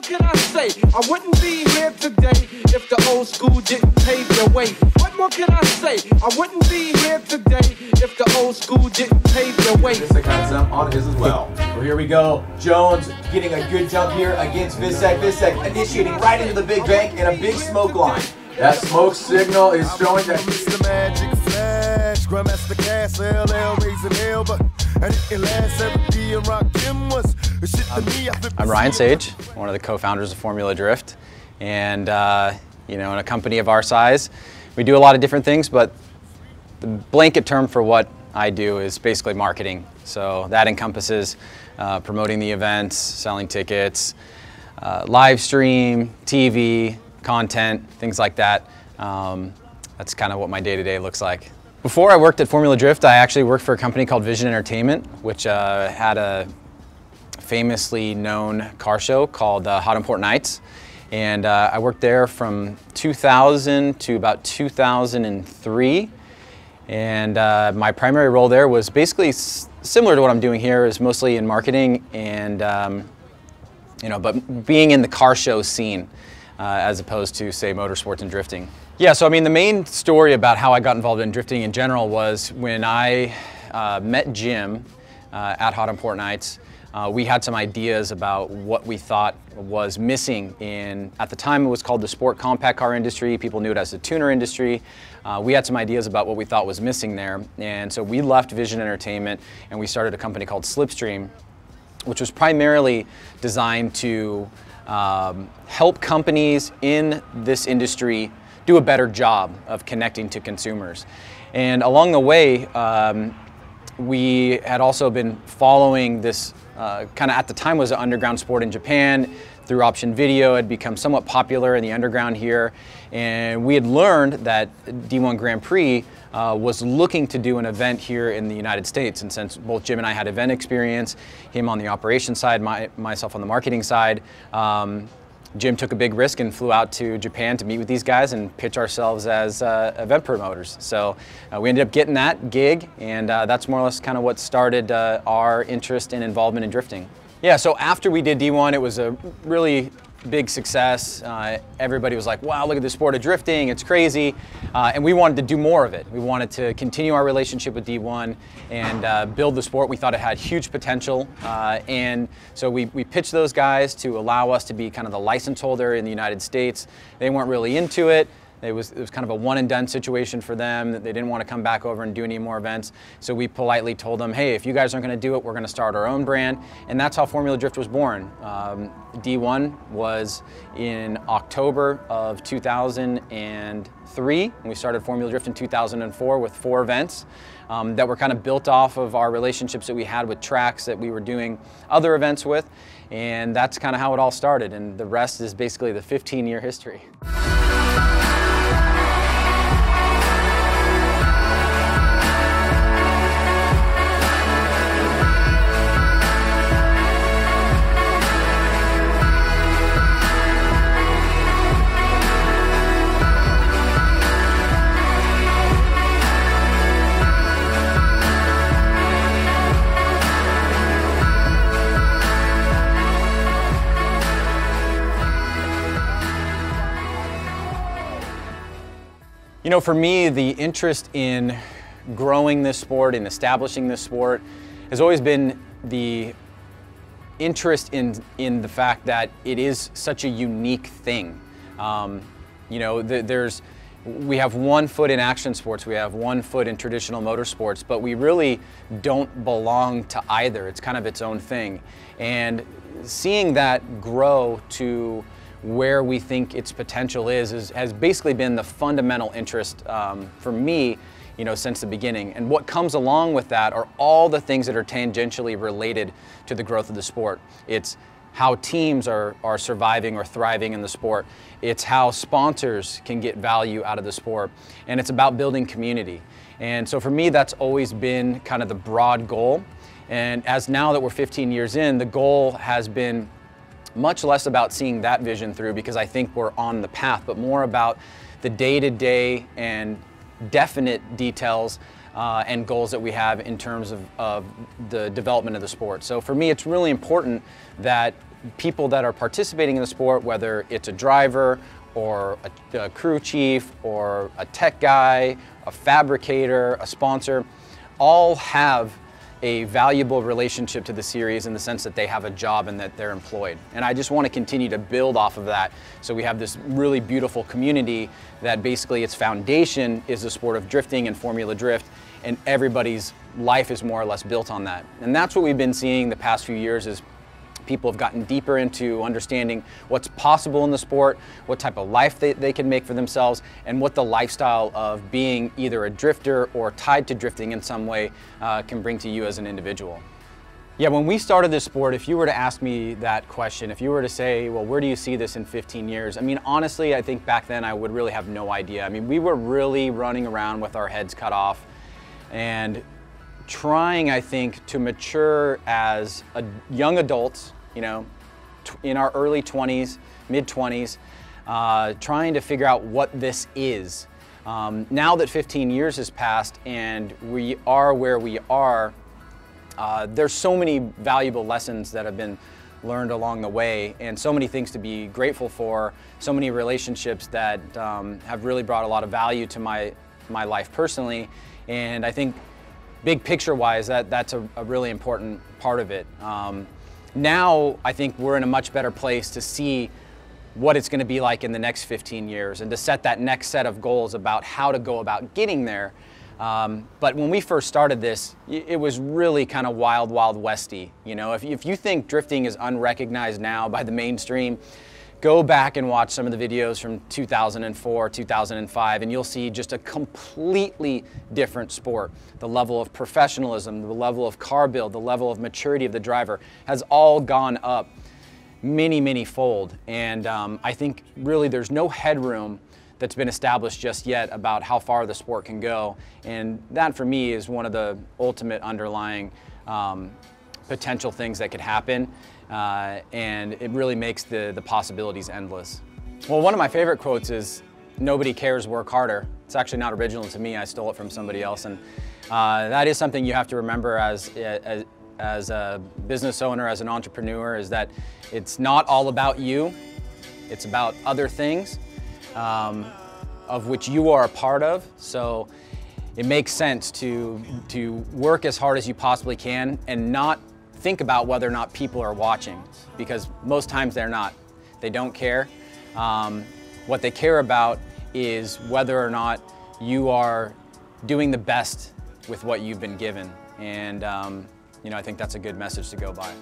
more can I say? I wouldn't be here today if the old school didn't pave the way. What more can I say? I wouldn't be here today if the old school didn't pave the way. This is kind of jump on his as well. Well, here we go. Jones getting a good jump here against Visek. Visek initiating right into the big bank and a big smoke line. That smoke signal is showing that Mr. Magic Flash, Grandmaster Cass, LL raising hell, but and it lasts every day and rock him was shit to me. I'm Ryan Sage, one of the co-founders of Formula Drift, and you know, in a company of our size, we do a lot of different things, but the blanket term for what I do is basically marketing. So that encompasses promoting the events, selling tickets, live stream, TV, content, things like that. That's kind of what my day-to-day looks like. Before I worked at Formula Drift, I actually worked for a company called Vision Entertainment, which had a famously known car show called Hot Import Nights. And I worked there from 2000 to about 2003. And my primary role there was basically similar to what I'm doing here, is mostly in marketing and, you know, but being in the car show scene. As opposed to, say, motorsports and drifting. Yeah, so I mean, the main story about how I got involved in drifting in general was when I met Jim at Hot Import Nights. We had some ideas about what we thought was missing in, at the time it was called the sport compact car industry. People knew it as the tuner industry. We had some ideas about what we thought was missing there. And so we left Vision Entertainment and we started a company called Slipstream, which was primarily designed to help companies in this industry do a better job of connecting to consumers. And along the way, we had also been following this kind of, at the time, was an underground sport in Japan. Through Option Video, it had become somewhat popular in the underground here. And we had learned that D1 Grand Prix was looking to do an event here in the United States. And since both Jim and I had event experience, him on the operations side, myself on the marketing side, Jim took a big risk and flew out to Japan to meet with these guys and pitch ourselves as event promoters. So we ended up getting that gig, and that's more or less kind of what started our interest and involvement in drifting. Yeah, so after we did D1, it was a really big success. Everybody was like, wow, look at the sport of drifting, it's crazy. And we wanted to do more of it. We wanted to continue our relationship with D1 and build the sport. We thought it had huge potential. And so we pitched those guys to allow us to be kind of the license holder in the United States. They weren't really into it. It was kind of a one and done situation for them. That they didn't want to come back over and do any more events. So we politely told them, hey, if you guys aren't going to do it, we're going to start our own brand. And that's how Formula Drift was born. D1 was in October of 2003. And we started Formula Drift in 2004 with 4 events that were kind of built off of our relationships that we had with tracks that we were doing other events with. And that's kind of how it all started. And the rest is basically the 15-year history. You know, for me, the interest in growing this sport and establishing this sport has always been the interest in the fact that it is such a unique thing. You know, we have one foot in action sports, we have one foot in traditional motorsports, but we really don't belong to either. It's kind of its own thing. And seeing that grow to where we think its potential has basically been the fundamental interest for me, you know, since the beginning. And what comes along with that are all the things that are tangentially related to the growth of the sport. It's how teams are surviving or thriving in the sport. It's how sponsors can get value out of the sport. And it's about building community. And so for me, that's always been kind of the broad goal. And as now that we're 15 years in, the goal has been much less about seeing that vision through, because I think we're on the path, but more about the day-to-day and definite details and goals that we have in terms of the development of the sport. So for me, it's really important that people that are participating in the sport, whether it's a driver or a crew chief or a tech guy, a fabricator, a sponsor, all have a valuable relationship to the series in the sense that they have a job and that they're employed. And I just want to continue to build off of that. So we have this really beautiful community that basically its foundation is the sport of drifting and Formula Drift, and everybody's life is more or less built on that. And that's what we've been seeing the past few years is people have gotten deeper into understanding what's possible in the sport, what type of life they can make for themselves, and what the lifestyle of being either a drifter or tied to drifting in some way can bring to you as an individual. Yeah, when we started this sport, if you were to ask me that question, if you were to say, well, where do you see this in 15 years? I mean, honestly, I think back then I would really have no idea. I mean, we were really running around with our heads cut off and trying, I think, to mature as young adults, you know, in our early 20s, mid 20s, trying to figure out what this is. Now that 15 years has passed and we are where we are, there's so many valuable lessons that have been learned along the way and so many things to be grateful for, so many relationships that have really brought a lot of value to my life personally. And I think big picture wise, that's a really important part of it. Now, I think we're in a much better place to see what it's going to be like in the next 15 years and to set that next set of goals about how to go about getting there. But when we first started this, it was really kind of wild, wild westy. You know, if you think drifting is unrecognized now by the mainstream, go back and watch some of the videos from 2004, 2005, and you'll see just a completely different sport. The level of professionalism, the level of car build, the level of maturity of the driver has all gone up many, many fold. And I think really there's no headroom that's been established just yet about how far the sport can go. And that for me is one of the ultimate underlying potential things that could happen. And it really makes the possibilities endless. Well, one of my favorite quotes is, "Nobody cares, work harder." It's actually not original to me, I stole it from somebody else. And that is something you have to remember as a business owner, as an entrepreneur, is that it's not all about you, it's about other things of which you are a part of. So it makes sense to work as hard as you possibly can and not think about whether or not people are watching, because most times they're not. They don't care. What they care about is whether or not you are doing the best with what you've been given. And you know, I think that's a good message to go by.